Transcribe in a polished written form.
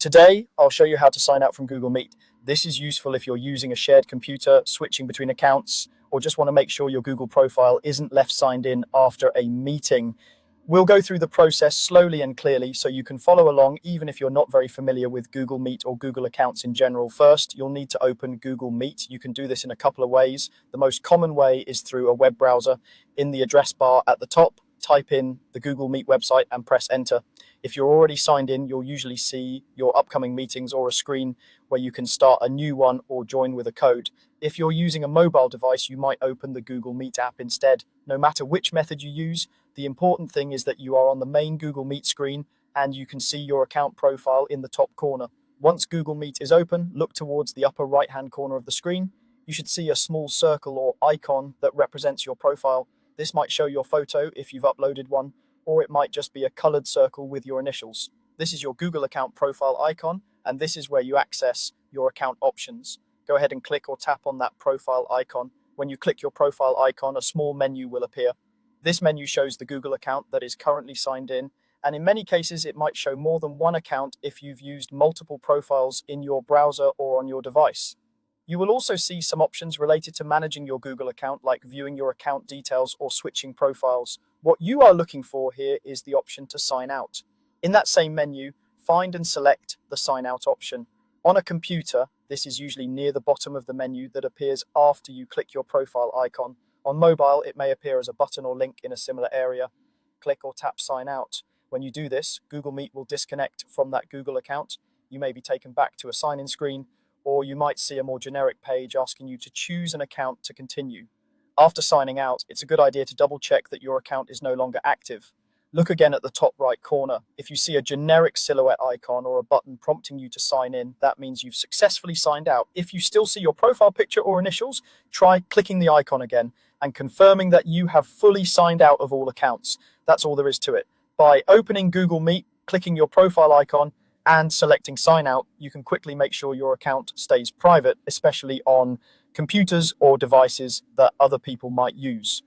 Today, I'll show you how to sign out from Google Meet. This is useful if you're using a shared computer, switching between accounts, or just want to make sure your Google profile isn't left signed in after a meeting. We'll go through the process slowly and clearly so you can follow along even if you're not very familiar with Google Meet or Google accounts in general. First, you'll need to open Google Meet. You can do this in a couple of ways. The most common way is through a web browser. In the address bar at the top, type in the Google Meet website and press enter. If you're already signed in, you'll usually see your upcoming meetings or a screen where you can start a new one or join with a code. If you're using a mobile device, you might open the Google Meet app instead. No matter which method you use, the important thing is that you are on the main Google Meet screen and you can see your account profile in the top corner. Once Google Meet is open, look towards the upper right-hand corner of the screen. You should see a small circle or icon that represents your profile. This might show your photo if you've uploaded one, or it might just be a colored circle with your initials. This is your Google account profile icon, and this is where you access your account options. Go ahead and click or tap on that profile icon. When you click your profile icon, a small menu will appear. This menu shows the Google account that is currently signed in, and in many cases, it might show more than one account if you've used multiple profiles in your browser or on your device. You will also see some options related to managing your Google account, like viewing your account details or switching profiles. What you are looking for here is the option to sign out. In that same menu, find and select the sign out option. On a computer, this is usually near the bottom of the menu that appears after you click your profile icon. On mobile, it may appear as a button or link in a similar area. Click or tap sign out. When you do this, Google Meet will disconnect from that Google account. You may be taken back to a sign-in screen, or you might see a more generic page asking you to choose an account to continue. After signing out, it's a good idea to double check that your account is no longer active. Look again at the top right corner. If you see a generic silhouette icon or a button prompting you to sign in, that means you've successfully signed out. If you still see your profile picture or initials, try clicking the icon again and confirming that you have fully signed out of all accounts. That's all there is to it. By opening Google Meet, clicking your profile icon, and selecting sign out, you can quickly make sure your account stays private, especially on computers or devices that other people might use.